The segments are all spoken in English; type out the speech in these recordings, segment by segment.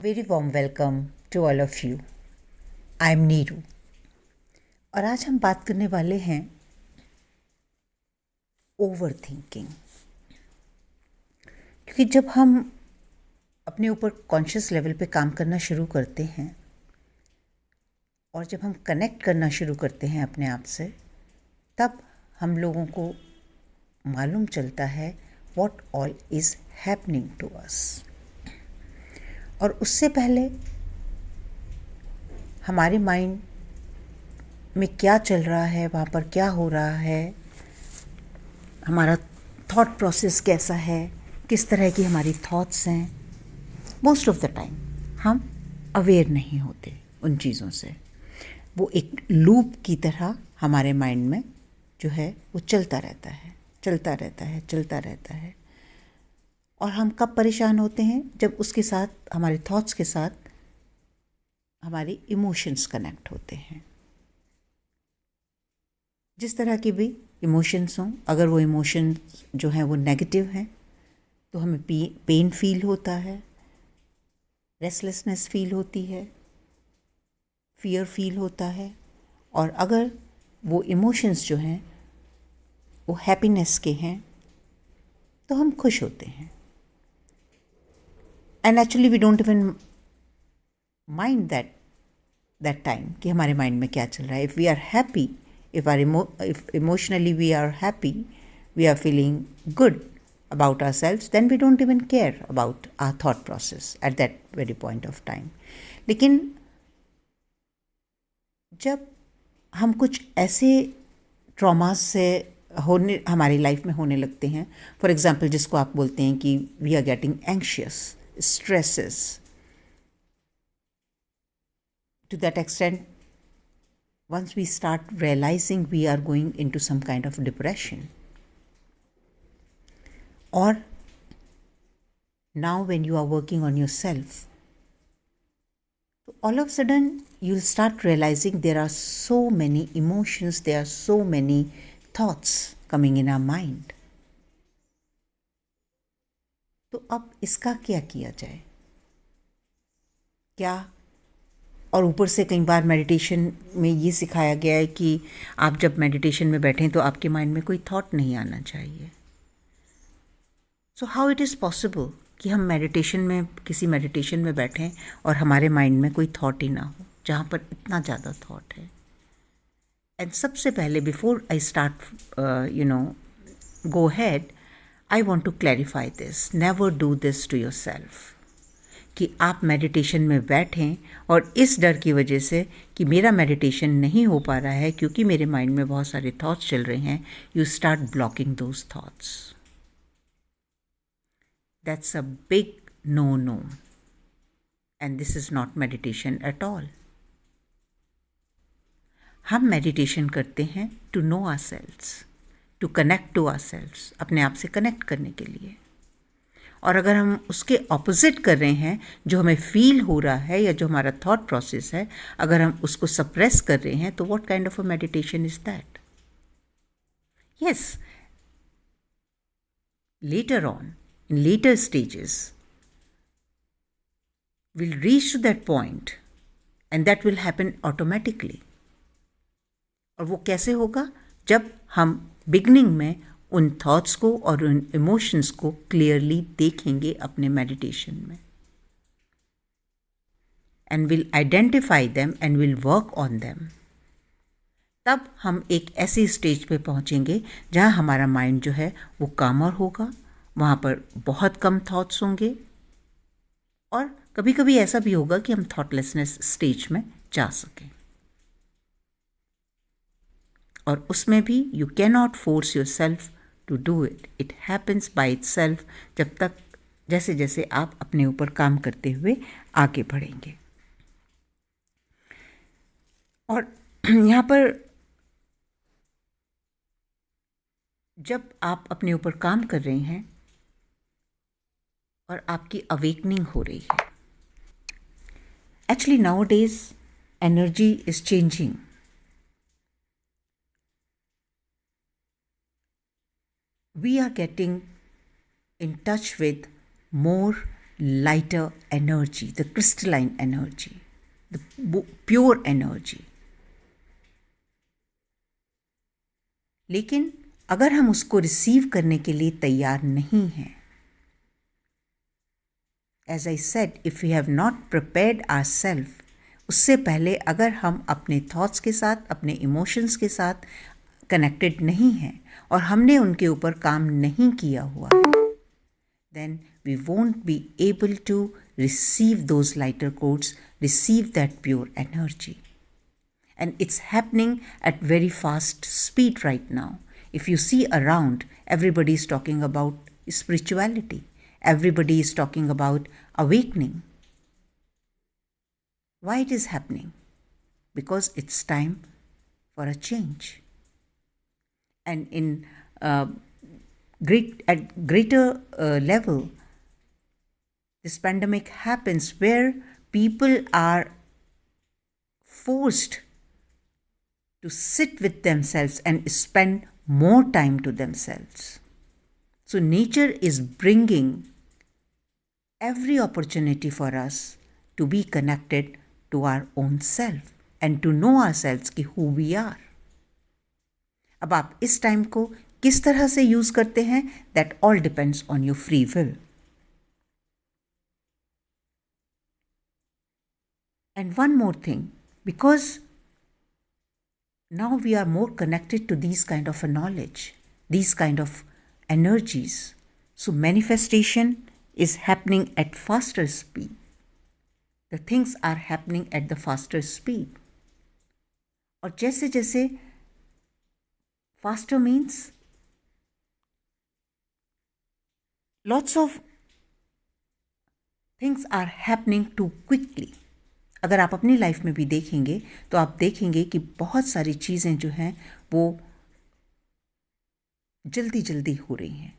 Very warm welcome to all of you. I am Neeru और आज हम बात करने वाले हैं ओवर थिंकिंग। क्योंकि जब हम अपने ऊपर कॉन्शियस लेवल पे काम करना शुरू करते हैं और जब हम कनेक्ट करना शुरू करते हैं अपने आप से, तब हम लोगों को मालूम चलता है what all is happening to us. और उससे पहले हमारे माइंड में क्या चल रहा है, वहाँ पर क्या हो रहा है, हमारा थॉट प्रोसेस कैसा है, किस तरह की हमारी थॉट्स हैं, मोस्ट ऑफ द टाइम हम अवेयर नहीं होते उन चीज़ों से। वो एक लूप की तरह हमारे माइंड में जो है वो चलता रहता है, चलता रहता है, चलता रहता है। और हम कब परेशान होते हैं? जब उसके साथ, हमारे थॉट्स के साथ हमारे इमोशंस कनेक्ट होते हैं। जिस तरह के भी इमोशंस हों, अगर वो इमोशंस जो हैं वो नेगेटिव हैं तो हमें पेन फील होता है, रेस्टलेसनेस फील होती है, फियर फील होता है। और अगर वो इमोशंस जो हैं वो हैप्पीनेस के हैं तो हम खुश होते हैं। And actually we don't even mind that time कि हमारे माइंड में क्या चल रहा है। If we are happy, if emotionally we are happy, we are feeling good about ourselves, then we don't even care about our thought process at that very point of time. लेकिन जब हम कुछ ऐसे ट्रॉमास से हमारी life में होने लगते हैं, फॉर एग्जाम्पल जिसको आप बोलते हैं कि we are getting anxious, stresses, to that extent once we start realizing we are going into some kind of depression. Or now when you are working on yourself, all of a sudden you'll start realizing there are so many emotions, there are so many thoughts coming in our mind. तो अब इसका क्या किया जाए? क्या? और ऊपर से कई बार मेडिटेशन में ये सिखाया गया है कि आप जब मेडिटेशन में बैठें तो आपके माइंड में कोई थॉट नहीं आना चाहिए। So how it is possible कि हम किसी मेडिटेशन में बैठें और हमारे माइंड में कोई थॉट ही ना हो, जहाँ पर इतना ज़्यादा थॉट है। एंड सबसे पहले, before I start go head, I want to clarify this. Never do this to yourself कि आप मेडिटेशन में बैठें और इस डर की वजह से कि मेरा मेडिटेशन नहीं हो पा रहा है क्योंकि मेरे माइंड में बहुत सारे थॉट्स चल रहे हैं, you start blocking those thoughts. That's a big no no, and this is not meditation at all. हम मेडिटेशन करते हैं to know ourselves, to connect to ourselves, अपने आप से कनेक्ट करने के लिए। और अगर हम उसके ऑपोजिट कर रहे हैं, जो हमें फील हो रहा है या जो हमारा थॉट प्रोसेस है, अगर हम उसको सप्रेस कर रहे हैं, तो what kind of a meditation is that? Yes, later on, in later stages, we'll reach to that point and that will happen automatically. और वो कैसे होगा? जब हम बिगनिंग में उन थॉट्स को और उन इमोशंस को क्लियरली देखेंगे अपने मेडिटेशन में, and will identify them and will work on them. तब हम एक ऐसी स्टेज पे पहुंचेंगे जहां हमारा माइंड जो है वो कामर होगा, वहाँ पर बहुत कम थॉट्स होंगे, और कभी कभी ऐसा भी होगा कि हम थॉटलेसनेस स्टेज में जा सकें। और उसमें भी you can not force yourself to do it, it happens by itself, जब तक जैसे जैसे आप अपने ऊपर काम करते हुए आगे बढ़ेंगे। और यहाँ पर जब आप अपने ऊपर काम कर रहे हैं और आपकी अवेकनिंग हो रही है, actually nowadays energy is changing. We are getting in touch with more lighter energy, the crystalline energy, the pure energy. लेकिन अगर हम उसको रिसीव करने के लिए तैयार नहीं हैं, as I said, if we have not prepared ourselves, उससे पहले अगर हम अपने थॉट्स के साथ, अपने इमोशंस के साथ कनेक्टेड नहीं हैं और हमने उनके ऊपर काम नहीं किया हुआ है, then we won't be able to receive those lighter chords, receive that pure energy. And it's happening at very fast speed right now. If you see around, everybody is talking about spirituality. Everybody is talking about awakening. Why it is happening? Because it's time for a change. And in greater level, this pandemic happens where people are forced to sit with themselves and spend more time to themselves. So nature is bringing every opportunity for us to be connected to our own self and to know ourselves कि who we are. अब आप इस time को किस तरह से use करते हैं, that all depends on your free will. And one more thing, because now we are more connected to these kind of a knowledge, these kind of energies. So manifestation is happening at faster speed. The things are happening at the faster speed. और जैसे जैसे faster means lots of things are happening too quickly. अगर आप अपनी life में भी देखेंगे तो आप देखेंगे कि बहुत सारी चीज़ें जो हैं वो जल्दी जल्दी हो रही हैं.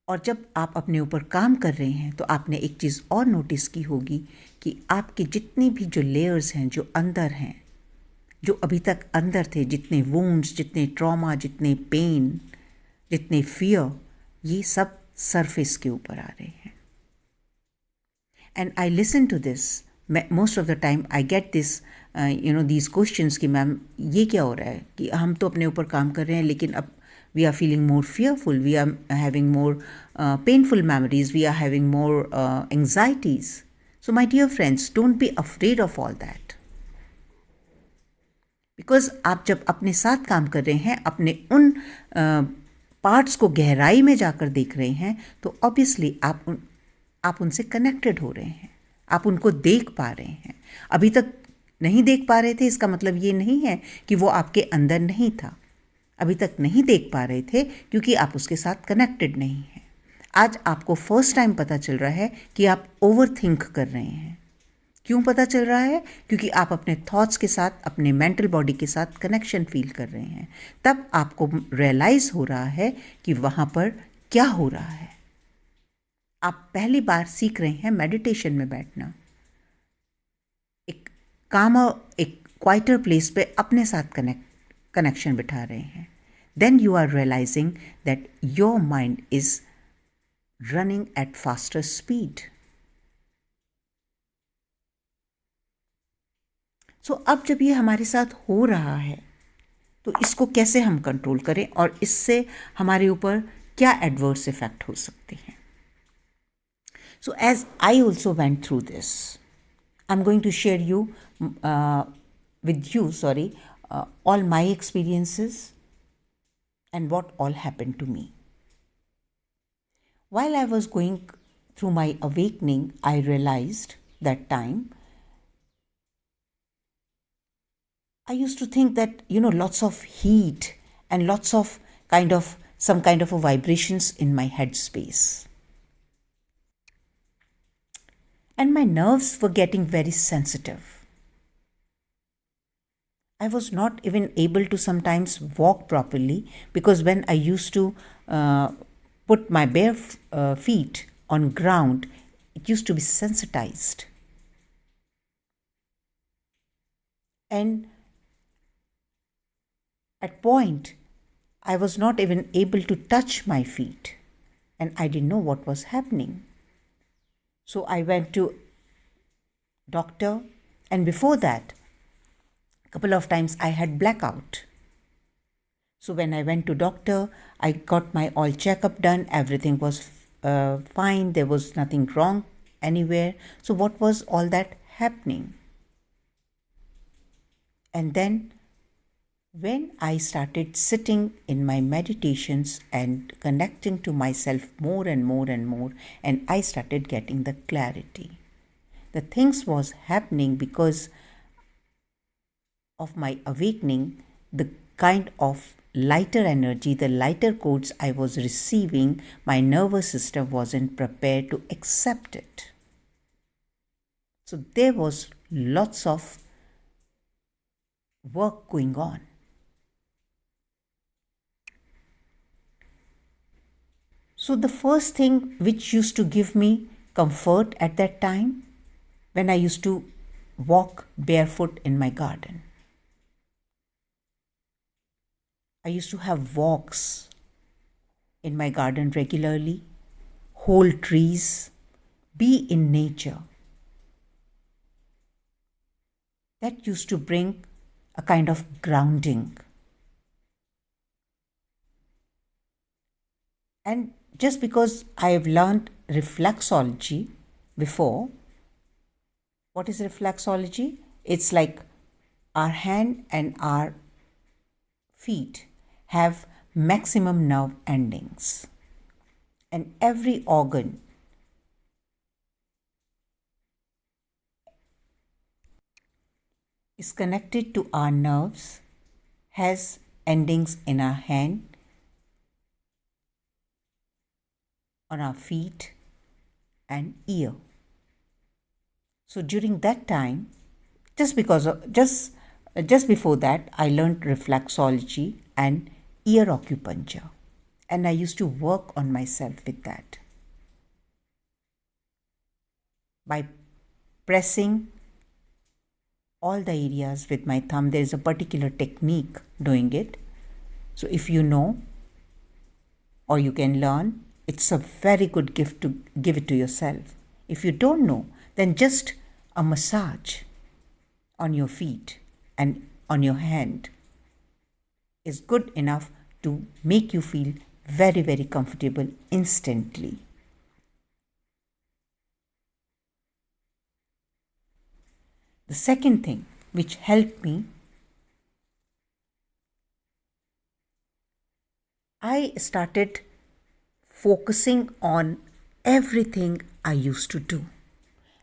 और जब आप अपने ऊपर काम कर रहे हैं तो आपने एक चीज़ और नोटिस की होगी कि आपके जितनी भी जो लेयर्स हैं, जो अंदर हैं, जो अभी तक अंदर थे, जितने वुंड्स, जितने ट्रॉमा, जितने पेन, जितने फियर, ये सब सरफेस के ऊपर आ रहे हैं. And I listen to this. Most of the time I get this, these questions कि मैम ये क्या हो रहा है कि हम तो अपने ऊपर काम कर रहे हैं लेकिन अब we are feeling more fearful, we are having more painful memories, we are having more anxieties. So my dear friends, don't be afraid of all that. Because आप जब अपने साथ काम कर रहे हैं, अपने उन पार्ट्स को गहराई में जाकर देख रहे हैं, तो ऑब्वियसली आप उनसे कनेक्टेड हो रहे हैं, आप उनको देख पा रहे हैं. अभी तक नहीं देख पा रहे थे, इसका मतलब ये नहीं है कि वो आपके अंदर नहीं था. अभी तक नहीं देख पा रहे थे क्योंकि आप उसके साथ कनेक्टेड नहीं हैं. आज आपको फर्स्ट टाइम पता चल रहा है कि आप ओवरथिंक कर रहे हैं. क्यों पता चल रहा है? क्योंकि आप अपने थॉट्स के साथ, अपने मेंटल बॉडी के साथ कनेक्शन फील कर रहे हैं. तब आपको रियलाइज़ हो रहा है कि वहाँ पर क्या हो रहा है. आप पहली बार सीख रहे हैं मेडिटेशन में बैठना, एक कामर, एक क्वाइटर प्लेस पे अपने साथ कनेक्शन बिठा रहे हैं. Then you are realizing that your mind is running at faster speed. So अब जब ये हमारे साथ हो रहा है तो इसको कैसे हम कंट्रोल करें और इससे हमारे ऊपर क्या एडवर्स इफेक्ट हो सकते हैं. So as I also went through this, I'm going to share with you, all my experiences and what all happened to me. While I was going through my awakening, I realized that time I used to think that, lots of heat and lots of some kind of a vibrations in my head space. And my nerves were getting very sensitive. I was not even able to sometimes walk properly because when I used to put my bare feet on ground, it used to be sensitized. And at point, I was not even able to touch my feet, and I didn't know what was happening. So I went to doctor, and before that, a couple of times I had blackout. So when I went to doctor, I got my all checkup done. Everything was fine. There was nothing wrong anywhere. So what was all that happening? And then when I started sitting in my meditations and connecting to myself more and more and more, and I started getting the clarity. The things was happening because of my awakening, the kind of lighter energy, the lighter codes I was receiving, my nervous system wasn't prepared to accept it. So there was lots of work going on. So the first thing which used to give me comfort at that time, when I used to walk barefoot in my garden. I used to have walks in my garden regularly, hold trees, be in nature. That used to bring a kind of grounding. And just because I have learned reflexology before, what is reflexology? It's like our hand and our feet have maximum nerve endings, and every organ is connected to our nerves, has endings in our hand, on our feet and ear. So during that time, just before that, I learned reflexology and ear acupuncture, and I used to work on myself with that by pressing all the areas with my thumb. There is a particular technique doing it. So if you know or you can learn, it's a very good gift to give it to yourself. If you don't know, then just a massage on your feet and on your hand is good enough to make you feel very, very comfortable instantly. The second thing which helped me, I started focusing on everything I used to do.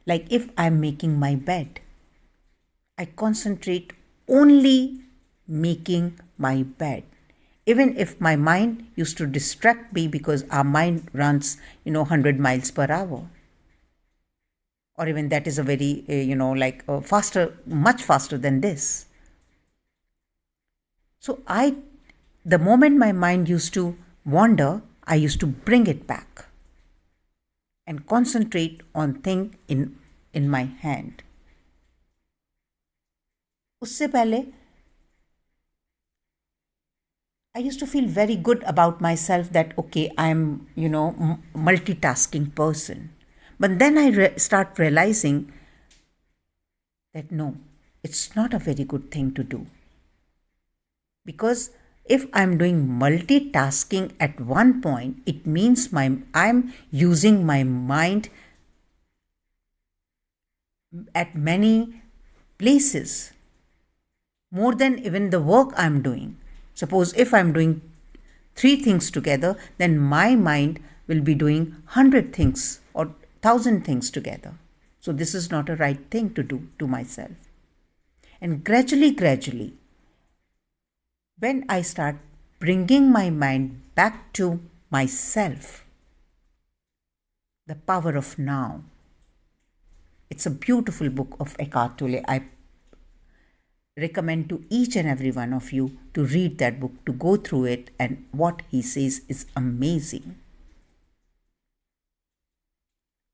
Like if I'm making my bed, I concentrate only making my bed. Even if my mind used to distract me, because our mind runs, 100 miles per hour. Or even that is a very, faster, much faster than this. So the moment my mind used to wander, I used to bring it back and concentrate on thing in my hand. उससे पहले I used to feel very good about myself that, okay, I'm, multitasking person. But then I start realizing that no, it's not a very good thing to do. Because if I'm doing multitasking at one point, it means I'm using my mind at many places, more than even the work I'm doing. Suppose if I'm doing 3 things together, then my mind will be doing 100 things or 1,000 things together. So this is not a right thing to do to myself. And gradually, when I start bringing my mind back to myself, the power of now. It's a beautiful book of Eckhart Tolle. I recommend to each and every one of you to read that book, to go through it, and what he says is amazing.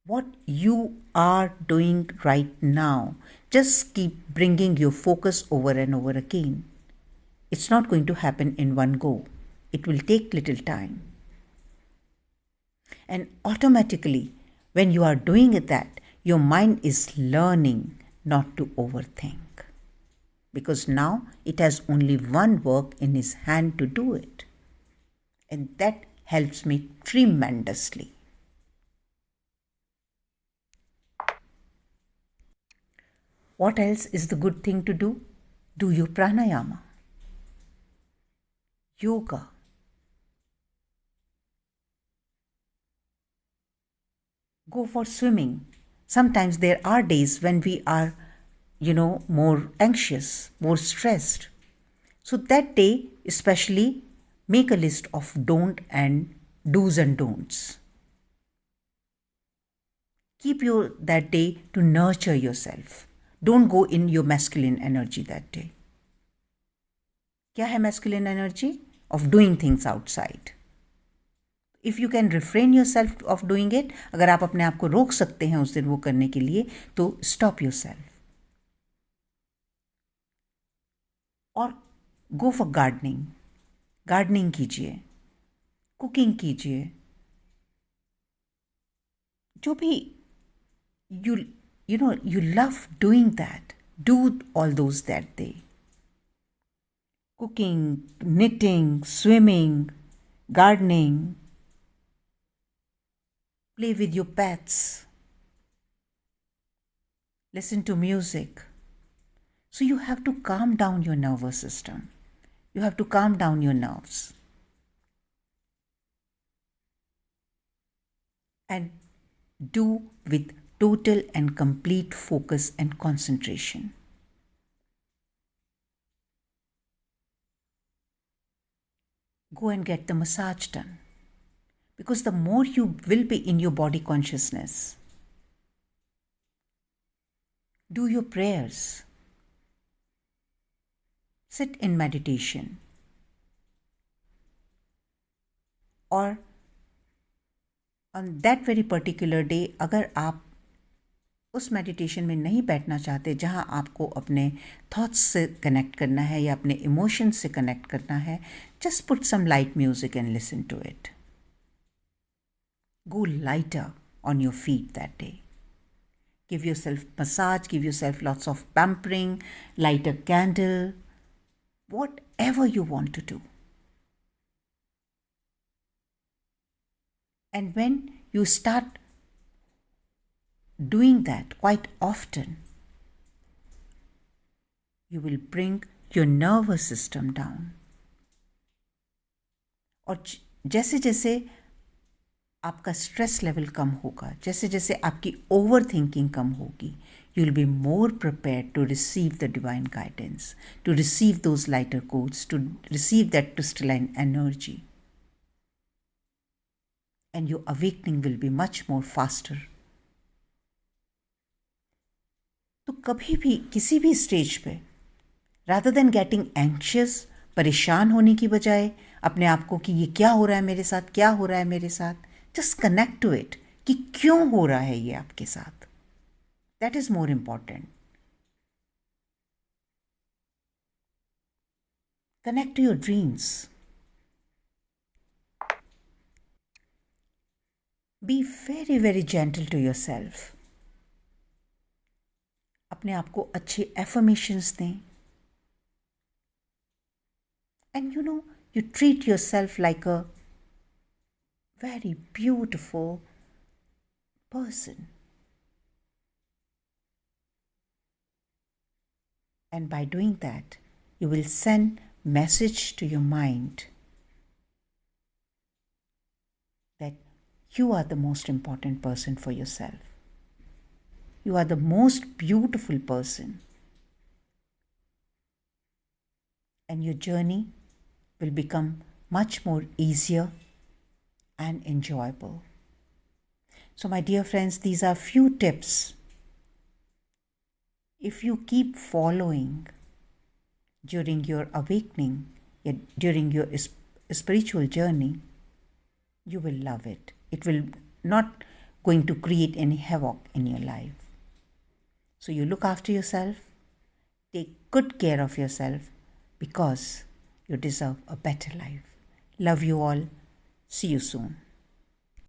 What you are doing right now, just keep bringing your focus over and over again. It's not going to happen in one go. It will take little time. And automatically, when you are doing that, your mind is learning not to overthink. Because now it has only one work in his hand to do it. And that helps me tremendously. What else is the good thing to do? Do your pranayama, yoga. Go for swimming. Sometimes there are days when we are, more anxious, more stressed. So that day, especially, make a list of don't and do's and don'ts. Keep that day to nurture yourself. Don't go in your masculine energy that day. क्या है masculine energy? Of doing things outside. If you can refrain yourself of doing it, अगर आप अपने आप को रोक सकते हैं उस दिन वो करने के लिए, तो stop yourself. और go for gardening. Gardening कीजिए, cooking कीजिए, जो भी you love doing that. Do all those that day. Cooking, knitting, swimming, gardening. Play with your pets. Listen to music. So you have to calm down your nervous system. You have to calm down your nerves. And do with total and complete focus and concentration. Go and get the massage done. Because the more you will be in your body consciousness, do your prayers. Sit in meditation. Or on that very particular day, अगर आप उस meditation में नहीं बैठना चाहते जहाँ आपको अपने थॉट्स से कनेक्ट करना है या अपने इमोशंस से कनेक्ट करना है, just put some light music and listen to it. Go lighter on your feet that day. Give yourself massage, give yourself lots of pampering, light a candle, whatever you want to do. And when you start doing that quite often, you will bring your nervous system down. और जैसे जैसे आपका stress level कम होगा, जैसे जैसे आपकी over thinking कम होगी, you will be more prepared to receive the divine guidance, to receive those lighter codes, to receive that crystalline energy. And your awakening will be much more faster. तो कभी भी किसी भी स्टेज पे rather than getting anxious, परेशान होने की बजाय अपने आप को कि ये क्या हो रहा है मेरे साथ, क्या हो रहा है मेरे साथ, just connect to it कि क्यों हो रहा है ये आपके साथ. That is more important. Connect to your dreams. Be very, very gentle to yourself. अपने आप को अच्छे affirmations दें. And you treat yourself like a very beautiful person. And by doing that, you will send message to your mind that you are the most important person for yourself. You are the most beautiful person. And your journey will become much more easier and enjoyable. So my dear friends, these are few tips. If you keep following during your awakening, during your spiritual journey, you will love it. It will not going to create any havoc in your life. So you look after yourself, take good care of yourself, because you deserve a better life. Love you all. See you soon.